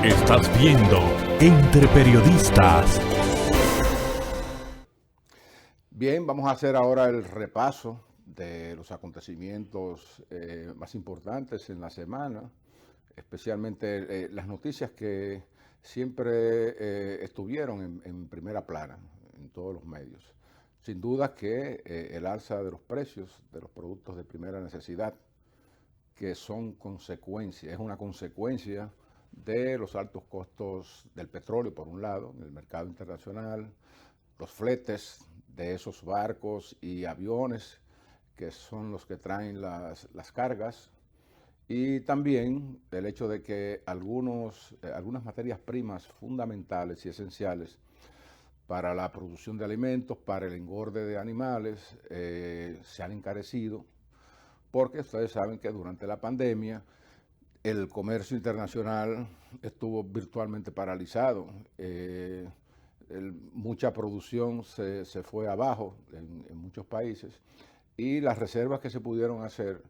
Estás viendo Entre Periodistas. Bien, vamos a hacer ahora el repaso de los acontecimientos más importantes en la semana, especialmente las noticias que siempre estuvieron en primera plana en todos los medios. Sin duda que el alza de los precios de los productos de primera necesidad, que son consecuencia, es una consecuencia de los altos costos del petróleo, por un lado, en el mercado internacional, los fletes de esos barcos y aviones que son los que traen las cargas, y también el hecho de que algunas materias primas fundamentales y esenciales para la producción de alimentos, para el engorde de animales, se han encarecido, porque ustedes saben que durante la pandemia el comercio internacional estuvo virtualmente paralizado. Mucha producción se fue abajo en muchos países, y las reservas que se pudieron hacer,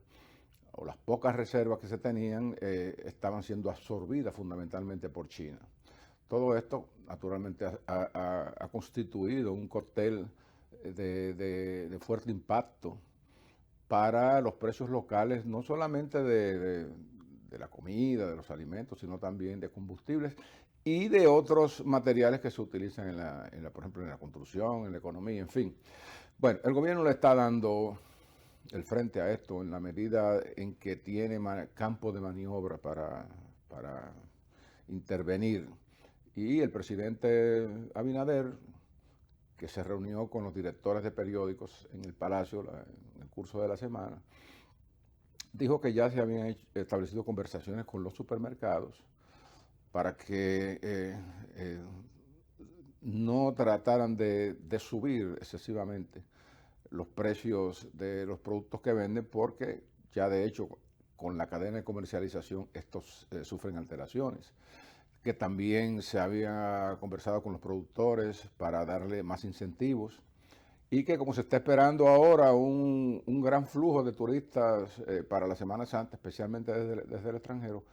o las pocas reservas que se tenían, estaban siendo absorbidas fundamentalmente por China. Todo esto naturalmente ha constituido un cóctel de fuerte impacto para los precios locales, no solamente de la comida, de los alimentos, sino también de combustibles y de otros materiales que se utilizan por ejemplo, en la construcción, en la economía, en fin. Bueno, el gobierno le está dando el frente a esto en la medida en que tiene campo de maniobra para intervenir. Y el presidente Abinader, que se reunió con los directores de periódicos en el Palacio en el curso de la semana, dijo que ya se habían establecido conversaciones con los supermercados para que no trataran de subir excesivamente los precios de los productos que venden, porque ya de hecho con la cadena de comercialización estos sufren alteraciones, que también se había conversado con los productores para darle más incentivos, y que como se está esperando ahora un gran flujo de turistas para la Semana Santa, especialmente desde el extranjero,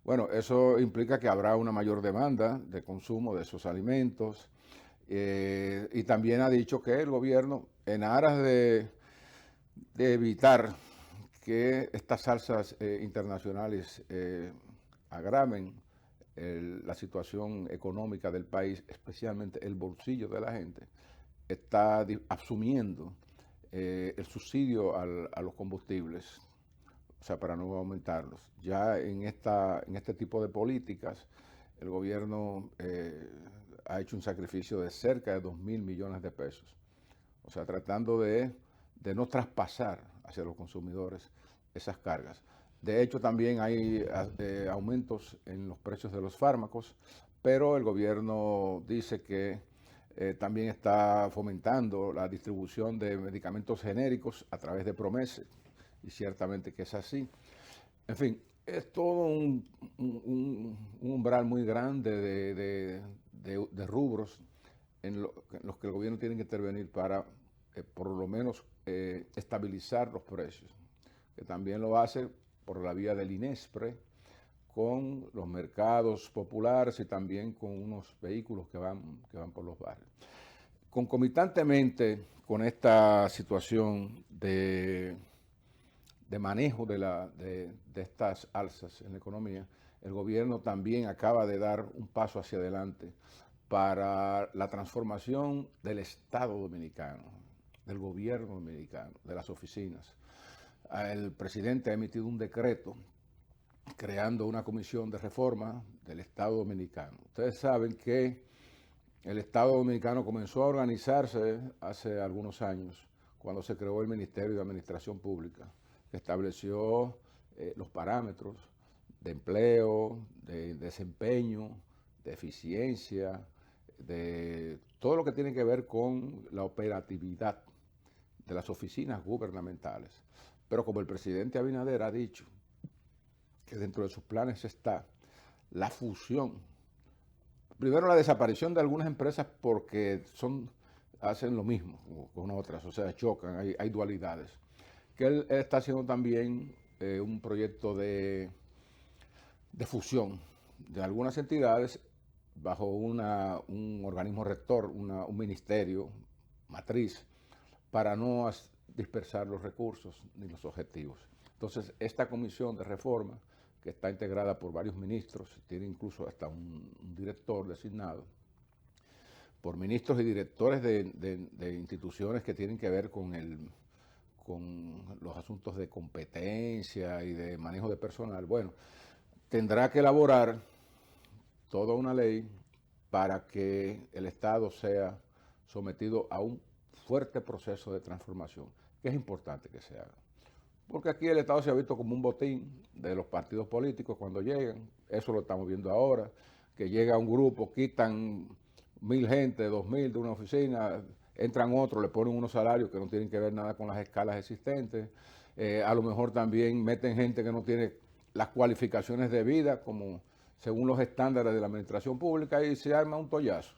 bueno, eso implica que habrá una mayor demanda de consumo de esos alimentos, y también ha dicho que el gobierno, en aras de evitar que estas alzas internacionales agraven la situación económica del país, especialmente el bolsillo de la gente, está asumiendo el subsidio a los combustibles, o sea, para no aumentarlos. Ya en este tipo de políticas, el gobierno ha hecho un sacrificio de cerca de 2.000 millones de pesos, o sea, tratando de no traspasar hacia los consumidores esas cargas. De hecho, también hay aumentos en los precios de los fármacos, pero el gobierno dice que también está fomentando la distribución de medicamentos genéricos a través de Promese, y ciertamente que es así. En fin, es todo un umbral muy grande de rubros en los que el gobierno tiene que intervenir para por lo menos estabilizar los precios, que también lo hace por la vía del INESPRE, con los mercados populares y también con unos vehículos que van por los barrios. Concomitantemente con esta situación de manejo de estas alzas en la economía, el gobierno también acaba de dar un paso hacia adelante para la transformación del Estado dominicano, del gobierno dominicano, de las oficinas. El presidente ha emitido un decreto creando una comisión de reforma del Estado dominicano. Ustedes saben que el Estado dominicano comenzó a organizarse hace algunos años, cuando se creó el Ministerio de Administración Pública, que estableció los parámetros de empleo, de desempeño, de eficiencia, de todo lo que tiene que ver con la operatividad de las oficinas gubernamentales. Pero como el presidente Abinader ha dicho que dentro de sus planes está la fusión, primero la desaparición de algunas empresas porque hacen lo mismo con otras, o sea, chocan, hay dualidades, que él está haciendo también un proyecto de fusión de algunas entidades bajo un organismo rector, un ministerio matriz, para no dispersar los recursos ni los objetivos. Entonces, esta comisión de reforma, que está integrada por varios ministros, tiene incluso hasta un director designado, por ministros y directores de instituciones que tienen que ver con los asuntos de competencia y de manejo de personal, bueno, tendrá que elaborar toda una ley para que el Estado sea sometido a un fuerte proceso de transformación, que es importante que se haga. Porque aquí el Estado se ha visto como un botín de los partidos políticos cuando llegan, eso lo estamos viendo ahora, que llega un grupo, quitan 1.000 gente, 2.000 de una oficina, entran otros, le ponen unos salarios que no tienen que ver nada con las escalas existentes, a lo mejor también meten gente que no tiene las cualificaciones debidas, como según los estándares de la administración pública, y se arma un tollazo.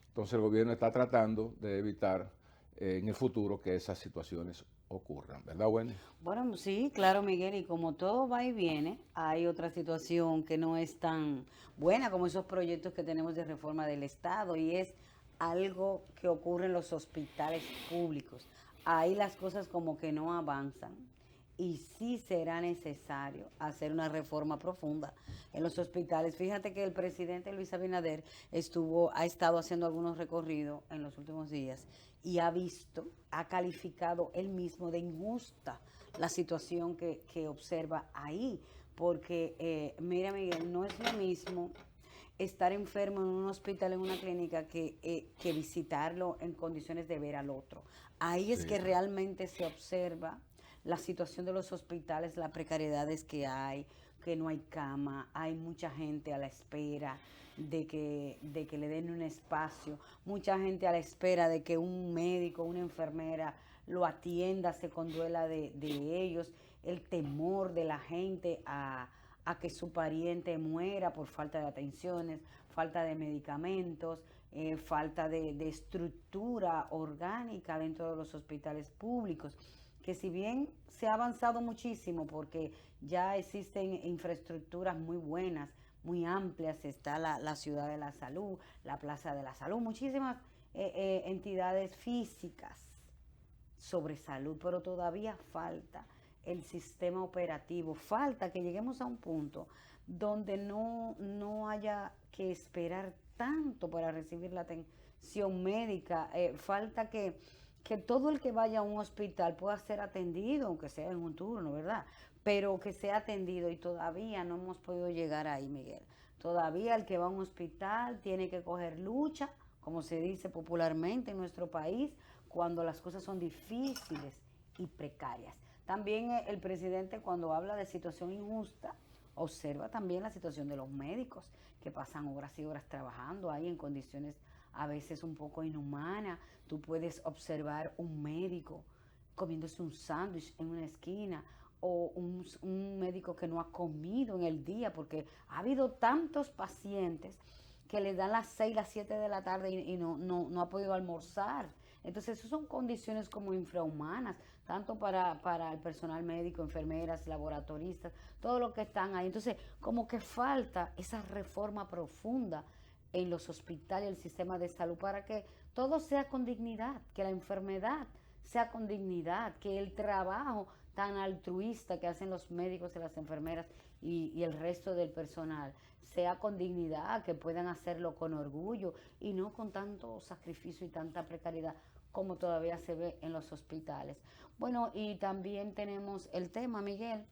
Entonces el gobierno está tratando de evitar en el futuro que esas situaciones ocurran, ¿verdad, Wendy? Bueno, sí, claro, Miguel, y como todo va y viene, hay otra situación que no es tan buena como esos proyectos que tenemos de reforma del Estado, y es algo que ocurre en los hospitales públicos. Ahí las cosas como que no avanzan y sí será necesario hacer una reforma profunda en los hospitales. Fíjate que el presidente Luis Abinader ha estado haciendo algunos recorridos en los últimos días y ha calificado él mismo de injusta la situación que observa ahí, porque mira, Miguel, no es lo mismo estar enfermo en un hospital, en una clínica, que visitarlo en condiciones de ver al otro. Ahí es que realmente se observa la situación de los hospitales, las precariedades que hay, que no hay cama, hay mucha gente a la espera de que le den un espacio, mucha gente a la espera de que un médico, una enfermera lo atienda, se conduela de ellos, el temor de la gente a que su pariente muera por falta de atenciones, falta de medicamentos, falta de estructura orgánica dentro de los hospitales públicos, que si bien se ha avanzado muchísimo porque ya existen infraestructuras muy buenas, muy amplias, está la Ciudad de la Salud, la Plaza de la Salud, muchísimas entidades físicas sobre salud, pero todavía falta el sistema operativo, falta que lleguemos a un punto donde no haya que esperar tanto para recibir la atención médica, falta que todo el que vaya a un hospital pueda ser atendido, aunque sea en un turno, ¿verdad? Pero que sea atendido, y todavía no hemos podido llegar ahí, Miguel. Todavía el que va a un hospital tiene que coger lucha, como se dice popularmente en nuestro país, cuando las cosas son difíciles y precarias. También el presidente, cuando habla de situación injusta, observa también la situación de los médicos, que pasan horas y horas trabajando ahí en condiciones a veces un poco inhumanas. Tú puedes observar un médico comiéndose un sándwich en una esquina, o un médico que no ha comido en el día, porque ha habido tantos pacientes que le dan las 6, las 7 de la tarde y no ha podido almorzar. Entonces, esas son condiciones como infrahumanas, tanto para el personal médico, enfermeras, laboratoristas, todo lo que están ahí. Entonces, como que falta esa reforma profunda en los hospitales, el sistema de salud, para que todo sea con dignidad, que la enfermedad sea con dignidad, que el trabajo tan altruista que hacen los médicos y las enfermeras y el resto del personal sea con dignidad, que puedan hacerlo con orgullo y no con tanto sacrificio y tanta precariedad como todavía se ve en los hospitales. Bueno, y también tenemos el tema, Miguel,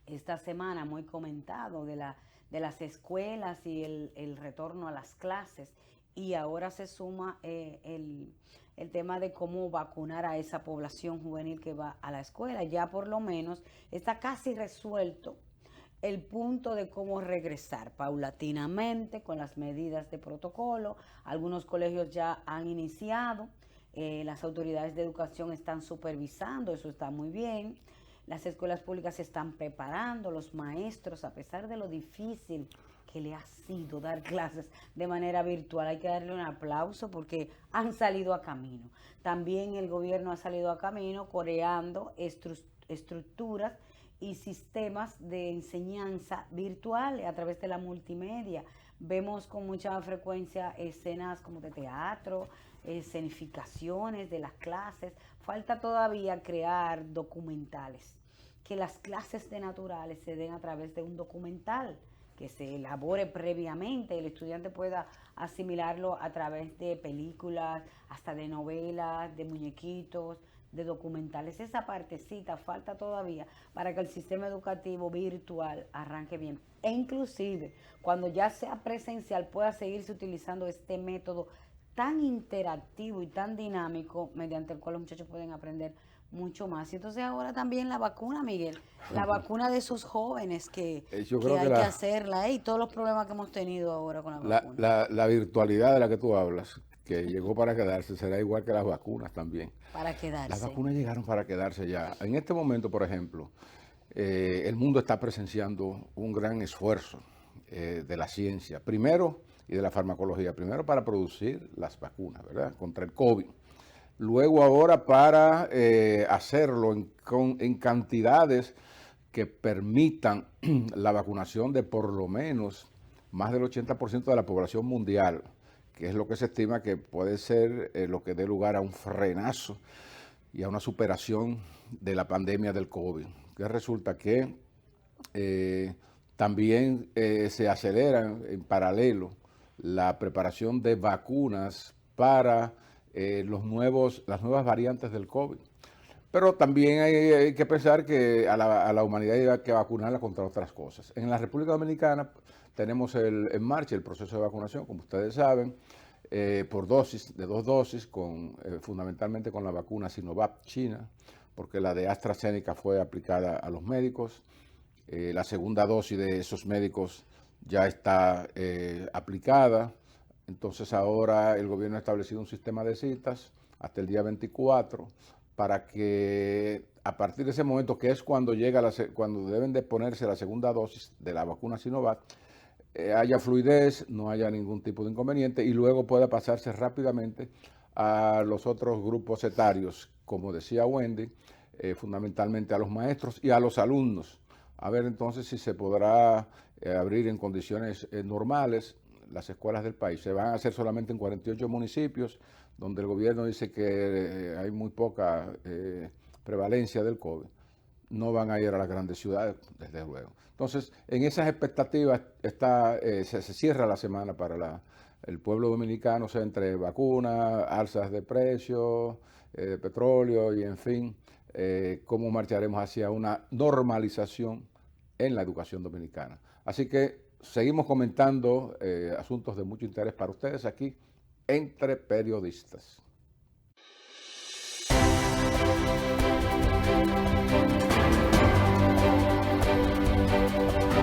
esta semana muy comentado de las escuelas y el retorno a las clases, y ahora se suma el tema de cómo vacunar a esa población juvenil que va a la escuela. Ya por lo menos está casi resuelto el punto de cómo regresar paulatinamente con las medidas de protocolo. Algunos colegios ya han iniciado, las autoridades de educación están supervisando, eso está muy bien. Las escuelas públicas se están preparando, los maestros, a pesar de lo difícil que le ha sido dar clases de manera virtual, hay que darle un aplauso porque han salido a camino. También el gobierno ha salido a camino creando estructuras y sistemas de enseñanza virtuales a través de la multimedia. Vemos con mucha frecuencia escenas como de teatro, escenificaciones de las clases. Falta todavía crear documentales, que las clases de naturales se den a través de un documental que se elabore previamente, el estudiante pueda asimilarlo a través de películas, hasta de novelas, de muñequitos, de documentales. Esa partecita falta todavía para que el sistema educativo virtual arranque bien. E inclusive, cuando ya sea presencial, pueda seguirse utilizando este método tan interactivo y tan dinámico, mediante el cual los muchachos pueden aprender mucho más. Y entonces ahora también la vacuna, Miguel, la vacuna de esos jóvenes Yo que creo hay que hacerla, y todos los problemas que hemos tenido ahora con la vacuna. la virtualidad de la que tú hablas, que llegó para quedarse, será igual que las vacunas también. Para quedarse. Las vacunas llegaron para quedarse ya. En este momento, por ejemplo, el mundo está presenciando un gran esfuerzo de la ciencia, primero, y de la farmacología, primero para producir las vacunas, ¿verdad?, contra el COVID. Luego ahora para hacerlo en cantidades que permitan la vacunación de por lo menos más del 80% de la población mundial, que es lo que se estima que puede ser lo que dé lugar a un frenazo y a una superación de la pandemia del COVID. Que resulta que también se acelera en paralelo la preparación de vacunas para las nuevas variantes del COVID. Pero también hay que pensar que a la humanidad hay que vacunarla contra otras cosas. En la República Dominicana tenemos en marcha el proceso de vacunación, como ustedes saben, por dosis, de 2 dosis, fundamentalmente con la vacuna Sinovac china, porque la de AstraZeneca fue aplicada a los médicos. La segunda dosis de esos médicos ya está aplicada. Entonces ahora el gobierno ha establecido un sistema de citas hasta el día 24 para que a partir de ese momento, que es cuando cuando deben de ponerse la segunda dosis de la vacuna Sinovac, haya fluidez, no haya ningún tipo de inconveniente y luego pueda pasarse rápidamente a los otros grupos etarios, como decía Wendy, fundamentalmente a los maestros y a los alumnos. A ver entonces si se podrá abrir en condiciones normales las escuelas del país. Se van a hacer solamente en 48 municipios, donde el gobierno dice que hay muy poca prevalencia del COVID. No van a ir a las grandes ciudades, desde luego. Entonces, en esas expectativas se cierra la semana para el pueblo dominicano, o sea, entre vacunas, alzas de precios, de petróleo y, en fin, cómo marcharemos hacia una normalización en la educación dominicana. Así que seguimos comentando asuntos de mucho interés para ustedes aquí, Entre Periodistas.